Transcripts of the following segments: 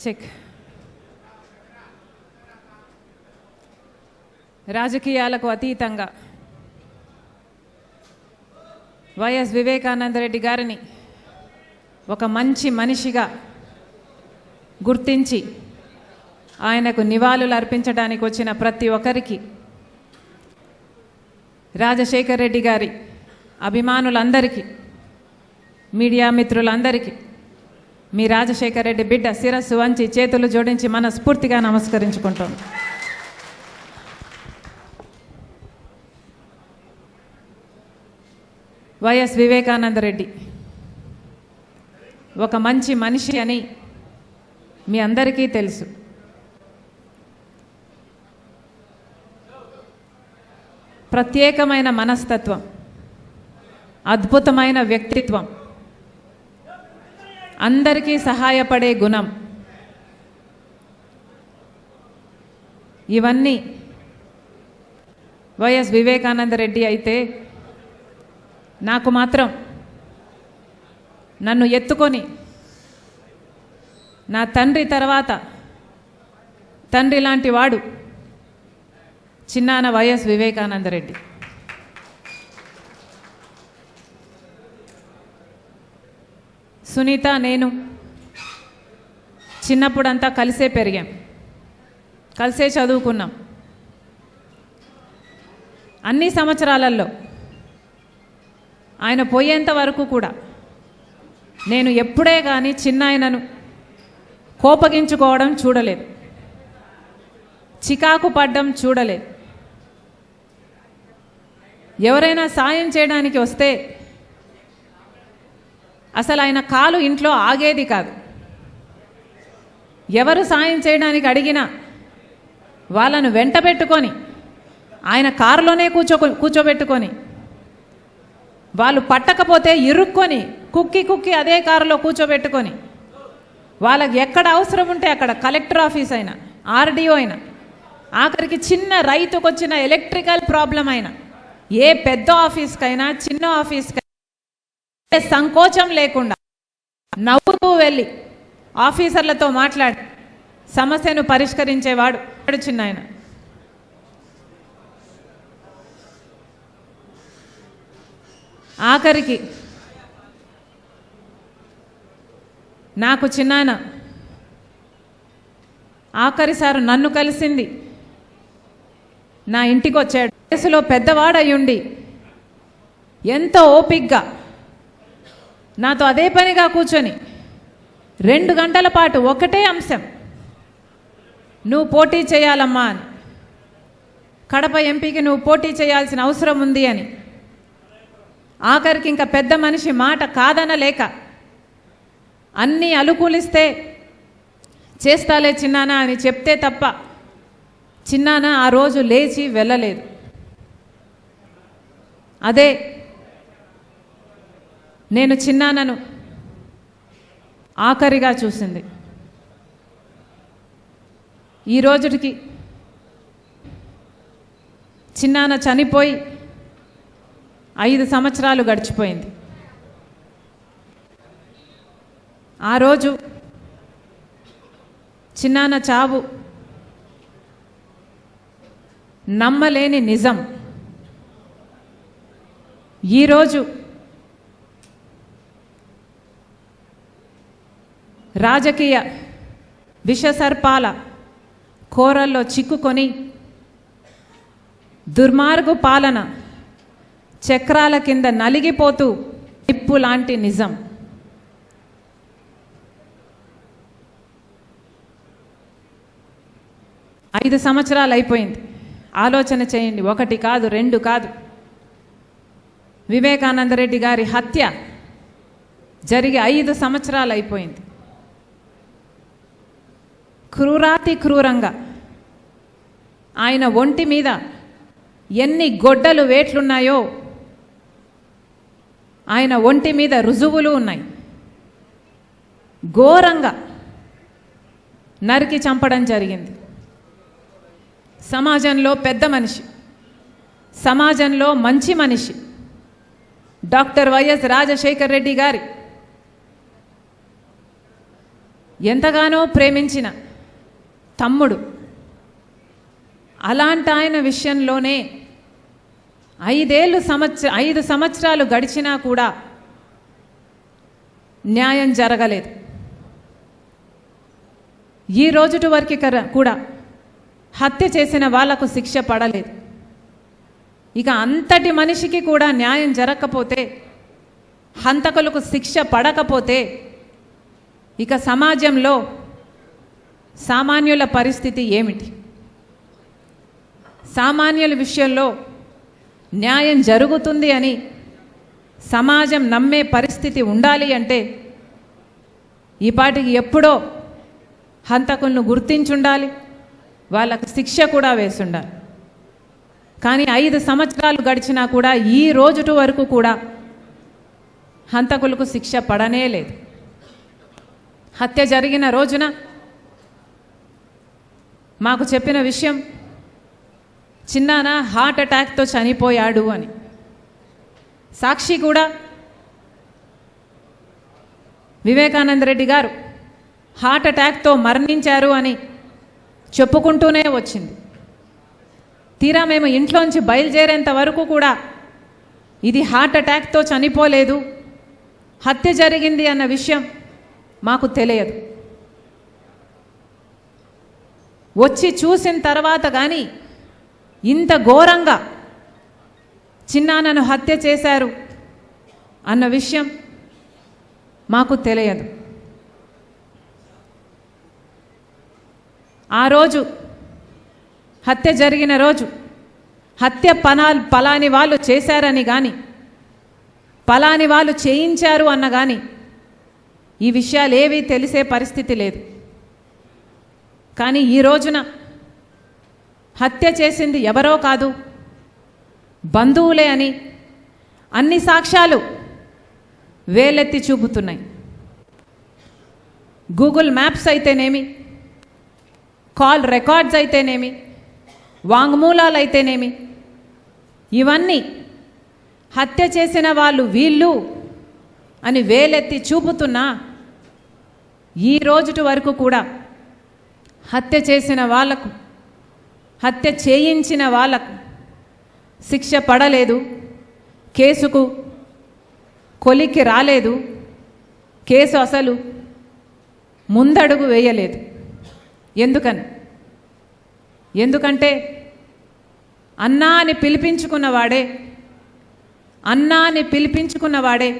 Check. రాజకీయాలకు అతీతంగా YS Vivekananda Reddy గారిని ఒక మంచి మనిషిగా గుర్తించి ఆయనకు నివాళులు అర్పించడానికి వచ్చిన ప్రతి ఒక్కరికి, రాజశేఖర్ రెడ్డి గారి అభిమానులందరికీ, మీడియా మిత్రులందరికీ మీ రాజశేఖర్ రెడ్డి బిడ్డ శిరస్సు వంచి చేతులు జోడించి మనస్ఫూర్తిగా నమస్కరించుకుంటాం. వైఎస్ వివేకానంద రెడ్డి ఒక మంచి మనిషి అని మీ అందరికీ తెలుసు. ప్రత్యేకమైన మనస్తత్వం, అద్భుతమైన వ్యక్తిత్వం, అందరికీ సహాయపడే గుణం, ఇవన్నీ వైఎస్ వివేకానంద రెడ్డి అయితే నాకు మాత్రం నన్ను ఎత్తుకొని నా తండ్రి తర్వాత తండ్రి లాంటి వాడు చిన్నాన వైఎస్ వివేకానంద రెడ్డి. సునీత నేను చిన్నప్పుడంతా కలిసే పెరిగాం, కలిసే చదువుకున్నాం. అన్ని సంవత్సరాలలో ఆయన పోయేంత వరకు కూడా నేను ఎప్పుడే కానీ చిన్నాయనను కోపగించుకోవడం చూడలేదు, చికాకు పడ్డం చూడలేదు. ఎవరైనా సాయం చేయడానికి వస్తే అసలు ఆయన కాలు ఇంట్లో ఆగేది కాదు. ఎవరు సాయం చేయడానికి అడిగినా వాళ్ళను వెంట పెట్టుకొని ఆయన కారులోనే కూర్చోబెట్టుకొని, వాళ్ళు పట్టకపోతే ఇరుక్కొని కుక్కి అదే కారులో కూర్చోబెట్టుకొని, వాళ్ళకి ఎక్కడ అవసరం ఉంటే అక్కడ కలెక్టర్ ఆఫీస్ అయినా, ఆర్డీఓ అయినా, ఆఖరికి చిన్న రైతుకు వచ్చిన ఎలక్ట్రికల్ ప్రాబ్లం అయినా, ఏ పెద్ద ఆఫీస్కైనా చిన్న ఆఫీస్కైనా సంకోచం లేకుండా నవ్వుతూ వెళ్ళి ఆఫీసర్లతో మాట్లాడి సమస్యను పరిష్కరించేవాడు చిన్నాయన. ఆఖరికి నాకు చిన్నాయన ఆఖరిసారి నన్ను కలిసింది నా ఇంటికి వచ్చాడు. వయసులో పెద్దవాడయ్యుండి ఎంతో ఓపికగా నాతో అదే పనిగా కూర్చొని 2 గంటల పాటు ఒకటే అంశం, నువ్వు పోటీ చేయాలమ్మా అని, కడప ఎంపీకి నువ్వు పోటీ చేయాల్సిన అవసరం ఉంది అని, ఆఖరికి ఇంకా పెద్ద మనిషి మాట కాదనలేక అన్నీ అనుకూలిస్తే చేస్తాలే చిన్నానా అని చెప్తే తప్ప చిన్నానా ఆ రోజు లేచి వెళ్ళలేదు. అదే నేను చిన్నానను ఆఖరిగా చూసింది. ఈ రోజుకి చిన్నాన చనిపోయి 5 సంవత్సరాలు గడిచిపోయింది. ఆ రోజు చిన్నాన చావు నమ్మలేని నిజం. ఈరోజు రాజకీయ విషసర్పాల కోరల్లో చిక్కుకొని దుర్మార్గు పాలన చక్రాల కింద నలిగిపోతూ నిప్పు లాంటి నిజం. ఐదు సంవత్సరాలు అయిపోయింది. ఆలోచన చేయండి, 1 కాదు 2 కాదు. వివేకానంద రెడ్డి గారి హత్య జరిగి 5 సంవత్సరాలు అయిపోయింది. క్రూరాతి క్రూరంగా ఆయన ఒంటి మీద ఎన్ని గొడ్డలు వేట్లున్నాయో ఆయన ఒంటి మీద రుజువులు ఉన్నాయి. ఘోరంగా నరికి చంపడం జరిగింది. సమాజంలో పెద్ద మనిషి, సమాజంలో మంచి మనిషి డాక్టర్ వైఎస్ రాజశేఖర్ రెడ్డి గారి ఎంతగానో ప్రేమించిన తమ్ముడు, అలాంటి ఆయన విషయంలోనే 5 సంవత్సరాలు గడిచినా కూడా న్యాయం జరగలేదు. ఈ రోజుటి వరకు కూడా హత్య చేసిన వాళ్లకు శిక్ష పడలేదు. ఇక అంతటి మనిషికి కూడా న్యాయం జరగకపోతే, హంతకులకు శిక్ష పడకపోతే ఇక సమాజంలో సామాన్యుల పరిస్థితి ఏమిటి? సామాన్యుల విషయంలో న్యాయం జరుగుతుంది అని సమాజం నమ్మే పరిస్థితి ఉండాలి అంటే ఈపాటికి ఎప్పుడో హంతకులను గుర్తించుండాలి, వాళ్ళకు శిక్ష కూడా వేసుండాలి. కానీ 5 సంవత్సరాలు గడిచినా కూడా ఈ రోజుటి వరకు కూడా హంతకులకు శిక్ష పడనే లేదు. హత్య జరిగిన రోజున మాకు చెప్పిన విషయం, చిన్నాన హార్ట్ అటాక్తో చనిపోయాడు అని. సాక్షి కూడా వివేకానంద రెడ్డి గారు హార్ట్ అటాక్తో మరణించారు అని చెప్పుకుంటూనే వచ్చింది. తీరా మేము ఇంట్లోంచి బయలుదేరేంత వరకు కూడా ఇది హార్ట్ అటాక్తో చనిపోలేదు, హత్య జరిగింది అన్న విషయం మాకు తెలియదు. వచ్చి చూసిన తర్వాత కానీ ఇంత ఘోరంగా చిన్నాన్నను హత్య చేశారు అన్న విషయం మాకు తెలియదు. ఆ రోజు హత్య జరిగిన రోజు హత్య పలాని వాళ్ళు చేశారని కానీ పలాని వాళ్ళు చేయించారు అన్న కానీ ఈ విషయాలు ఏవీ తెలిసే పరిస్థితి లేదు. కానీ ఈ రోజున హత్య చేసింది ఎవరో కాదు, బంధువులే అని అన్ని సాక్ష్యాలు వేలెత్తి చూపుతున్నాయి. గూగుల్ మ్యాప్స్ అయితేనేమి, కాల్ రికార్డ్స్ అయితేనేమి, వాంగ్మూలాలు అయితేనేమి, ఇవన్నీ హత్య చేసిన వాళ్ళు వీళ్ళు అని వేలెత్తి చూపుతున్నా ఈ రోజుటి వరకు కూడా హత్య చేసిన వాళ్లకు, హత్య చేయించిన వాళ్లకు శిక్ష పడలేదు, కేసుకు కొలిక్కి రాలేదు, కేసు అసలు ముందడుగు వేయలేదు. ఎందుకంటే అన్నా అని పిలిపించుకున్నవాడే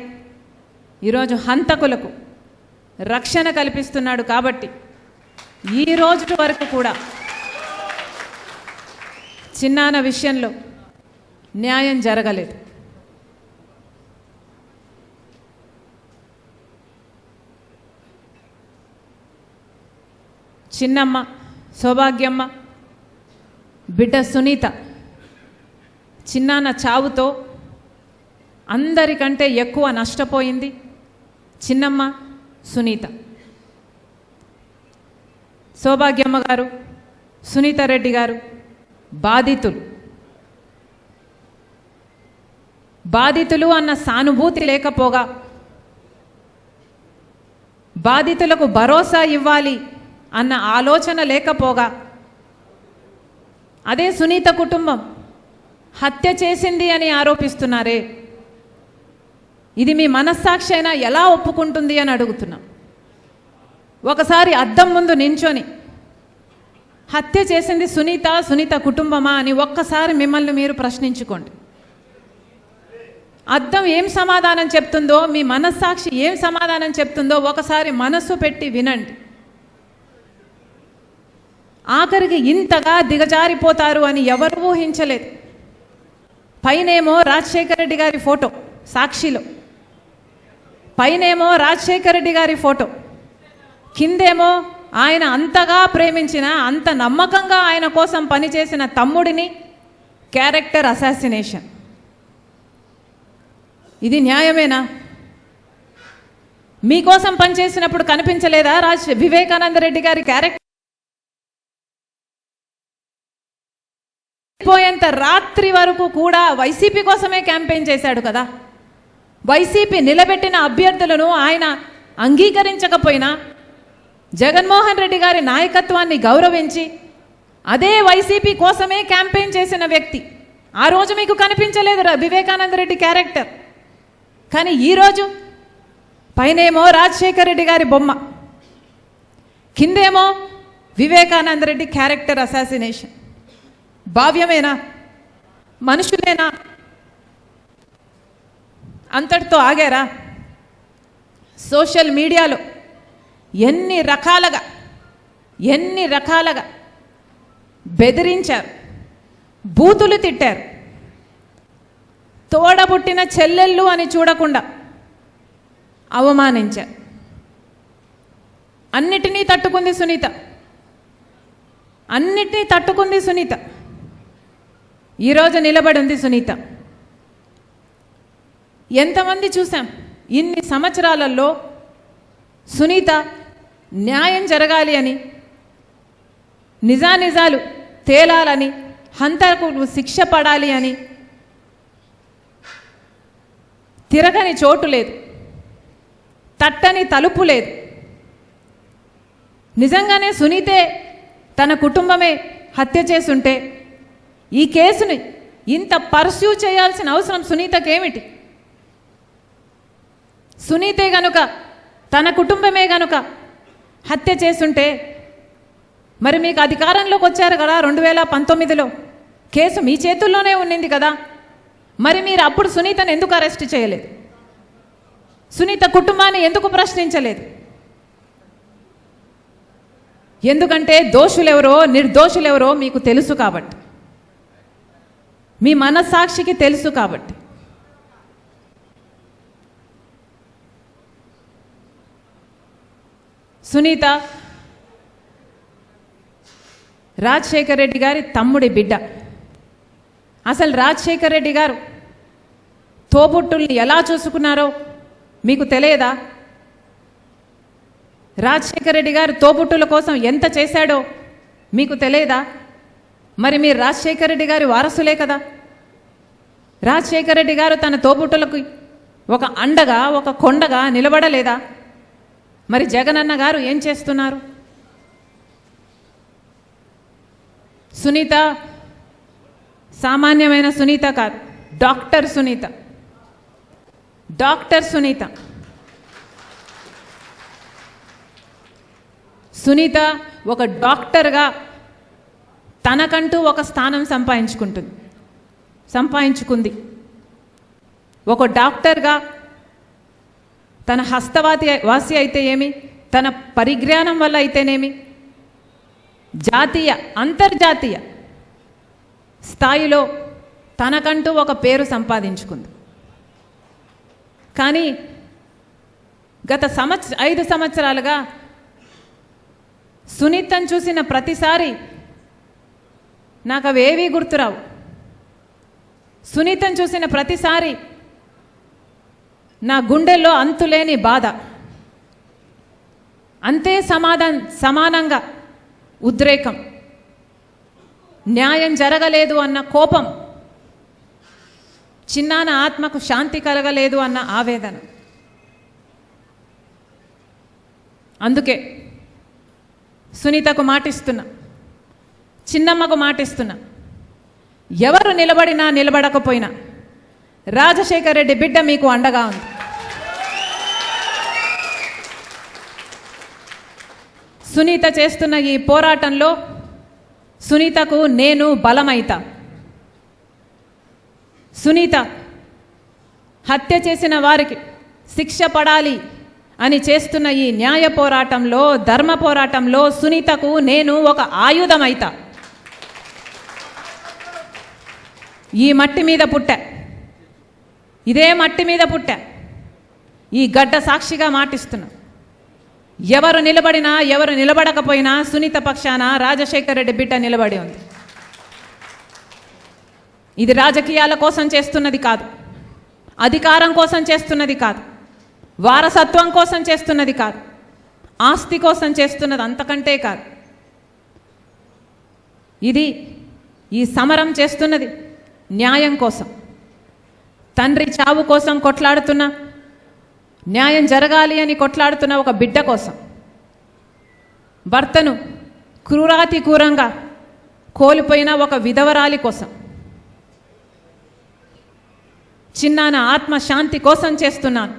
ఈరోజు హంతకులకు రక్షణ కల్పిస్తున్నాడు. కాబట్టి ఈ రోజు వరకు కూడా చిన్నాన్న విషయంలో న్యాయం జరగలేదు. చిన్నమ్మ సౌభాగ్యమ్మ బిడ్డ సునీత చిన్నాన్న చావుతో అందరికంటే ఎక్కువ నష్టపోయింది చిన్నమ్మ సునీత. సౌభాగ్యమ్మ గారు, సునీత రెడ్డి గారు బాధితులు అన్న సానుభూతి లేకపోగా, బాధితులకు భరోసా ఇవ్వాలి అన్న ఆలోచన లేకపోగా, అదే సునీత కుటుంబం హత్య చేసింది అని ఆరోపిస్తున్నారే, ఇది మీ మనస్సాక్షి అయినా ఎలా ఒప్పుకుంటుంది అని అడుగుతున్నాం. ఒకసారి అద్దం ముందు నించొని హత్య చేసింది సునీత కుటుంబమా అని ఒక్కసారి మిమ్మల్ని మీరు ప్రశ్నించుకోండి. అద్దం ఏం సమాధానం చెప్తుందో, మీ మనస్సాక్షి ఏం సమాధానం చెప్తుందో ఒకసారి మనస్సు పెట్టి వినండి. ఆఖరికి ఇంతగా దిగజారిపోతారు అని ఎవరు ఊహించలేదు. పైనేమో రాజశేఖర రెడ్డి గారి ఫోటో సాక్షిలో, పైనేమో రాజశేఖర రెడ్డి గారి ఫోటో, కిందేమో ఆయన అంతగా ప్రేమించిన, అంత నమ్మకంగా ఆయన కోసం పనిచేసిన తమ్ముడిని క్యారెక్టర్ అసాసినేషన్. ఇది న్యాయమేనా? మీకోసం పనిచేసినప్పుడు కనిపించలేదా వివేకానంద రెడ్డి గారి క్యారెక్టర్? పోయేంత రాత్రి వరకు కూడా వైసీపీ కోసమే క్యాంపెయిన్ చేశాడు కదా. వైసీపీ నిలబెట్టిన అభ్యర్థులను ఆయన అంగీకరించకపోయినా జగన్మోహన్ రెడ్డి గారి నాయకత్వాన్ని గౌరవించి అదే వైసీపీ కోసమే క్యాంపెయిన్ చేసిన వ్యక్తి. ఆ రోజు మీకు కనిపించలేదు వివేకానంద రెడ్డి క్యారెక్టర్. కానీ ఈరోజు పైనేమో రాజశేఖర రెడ్డి గారి బొమ్మ, కిందేమో వివేకానంద రెడ్డి క్యారెక్టర్ అసాసినేషన్. భావ్యమేనా? మనుషులేనా? అంతటితో ఆగారా? సోషల్ మీడియాలో ఎన్ని రకాలుగా బెదిరించారు, బూతులు తిట్టారు. తోడబుట్టిన చెల్లెళ్ళు అని చూడకుండా అవమానించారు. అన్నిటినీ తట్టుకుంది సునీత. ఈరోజు నిలబడి ఉంది సునీత. ఎంతమంది చూసాం ఇన్ని సంవత్సరాలలో సునీత న్యాయం జరగాలి అని, నిజాలు తేలాలని, హంతకులకు శిక్ష పడాలి అని తిరగని చోటు లేదు, తట్టని తలుపు లేదు. నిజంగానే సునీతే తన కుటుంబమే హత్య చేసుంటే ఈ కేసుని ఇంత పర్స్యూ చేయాల్సిన అవసరం సునీతకేమిటి? సునీతే గనుక, తన కుటుంబమే గనుక హత్య చేసుంటే మరి మీకు అధికారంలోకి వచ్చారు కదా 2019లో, కేసు మీ చేతుల్లోనే ఉన్నింది కదా, మరి మీరు అప్పుడు సునీతను ఎందుకు అరెస్ట్ చేయలేదు? సునీత కుటుంబాన్ని ఎందుకు ప్రశ్నించలేదు? ఎందుకంటే దోషులెవరో నిర్దోషులెవరో మీకు తెలుసు కాబట్టి, మీ మనస్సాక్షికి తెలుసు కాబట్టి. సునీత రాజశేఖర రెడ్డి గారి తమ్ముడి బిడ్డ. అసలు రాజశేఖర రెడ్డి గారు తోబుట్టుల్ని ఎలా చూసుకున్నారో మీకు తెలియదా? రాజశేఖర రెడ్డి గారు తోబుట్టుల కోసం ఎంత చేశాడో మీకు తెలియదా? మరి మీరు రాజశేఖర రెడ్డి గారి వారసులే కదా. రాజశేఖర రెడ్డి గారు తన తోబుట్టులకు ఒక అండగా, ఒక కొండగా నిలబడలేదా? మరి జగనన్న గారు ఏం చేస్తున్నారు? సునీత సామాన్యమైన సునీత కాదు, డాక్టర్ సునీత. సునీత ఒక డాక్టర్గా తనకంటూ ఒక స్థానం సంపాదించుకుంది. ఒక డాక్టర్గా తన వాసి అయితే ఏమి, తన పరిజ్ఞానం వల్ల అయితేనేమి, జాతీయ అంతర్జాతీయ స్థాయిలో తనకంటూ ఒక పేరు సంపాదించుకుంది. కానీ గత 5 సంవత్సరాలుగా సునీతను చూసిన ప్రతిసారి నాకు అవేవీ గుర్తురావు. సునీతను చూసిన ప్రతిసారి నా గుండెల్లో అంతులేని బాధ, అంతే సమానంగా ఉద్రేకం, న్యాయం జరగలేదు అన్న కోపం, చిన్నాన ఆత్మకు శాంతి కలగలేదు అన్న ఆవేదన. అందుకే సునీతకు మాటిస్తున్నా, చిన్నమ్మకు మాటిస్తున్నా, ఎవరు నిలబడినా నిలబడకపోయినా రాజశేఖర రెడ్డి బిడ్డ మీకు అండగా ఉంది. సునీత చేస్తున్న ఈ పోరాటంలో సునీతకు నేను బలమైతా. సునీత హత్య చేసిన వారికి శిక్ష పడాలి అని చేస్తున్న ఈ న్యాయ పోరాటంలో, ధర్మ పోరాటంలో సునీతకు నేను ఒక ఆయుధమైతా. ఈ మట్టి మీద పుట్టా, ఇదే మట్టి మీద పుట్టా, ఈ గడ్డ సాక్షిగా మాటిస్తున్నా. ఎవరు నిలబడినా ఎవరు నిలబడకపోయినా సునీత పక్షాన రాజశేఖర రెడ్డి బిడ్డ నిలబడి ఉంది. ఇది రాజకీయాల కోసం చేస్తున్నది కాదు, అధికారం కోసం చేస్తున్నది కాదు, వారసత్వం కోసం చేస్తున్నది కాదు, ఆస్తి కోసం చేస్తున్నది అంతకంటే కాదు. ఇది ఈ సమరం చేస్తున్నది న్యాయం కోసం. తండ్రి చావు కోసం కొట్లాడుతున్న, న్యాయం జరగాలి అని కొట్లాడుతున్న ఒక బిడ్డ కోసం. భర్తను క్రూరాతి క్రూరంగా కోల్పోయిన ఒక విధవరాలి కోసం, చిన్నాన ఆత్మశాంతి కోసం చేస్తున్నాను.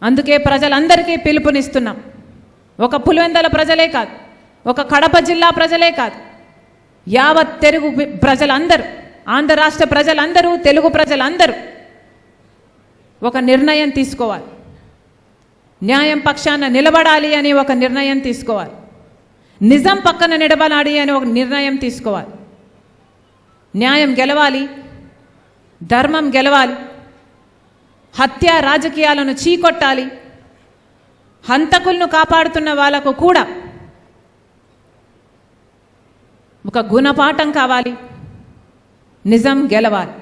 అందుకే ప్రజలందరికీ పిలుపునిస్తున్నాం. ఒక పులివెందుల ప్రజలే కాదు, ఒక కడప జిల్లా ప్రజలే కాదు, యావత్ తెలుగు ప్రజలందరూ, ఆంధ్ర రాష్ట్ర ప్రజలందరూ, తెలుగు ప్రజలందరూ ఒక నిర్ణయం తీసుకోవాలి. న్యాయం పక్షాన నిలబడాలి అని ఒక నిర్ణయం తీసుకోవాలి. నిజం పక్కన నిలబడాలి అని ఒక నిర్ణయం తీసుకోవాలి. న్యాయం గెలవాలి, ధర్మం గెలవాలి, హత్య రాజకీయాలను చీకొట్టాలి, హంతకులను కాపాడుతున్న వాళ్లకు కూడా ఒక గుణపాఠం కావాలి, నిజం గెలవాలి.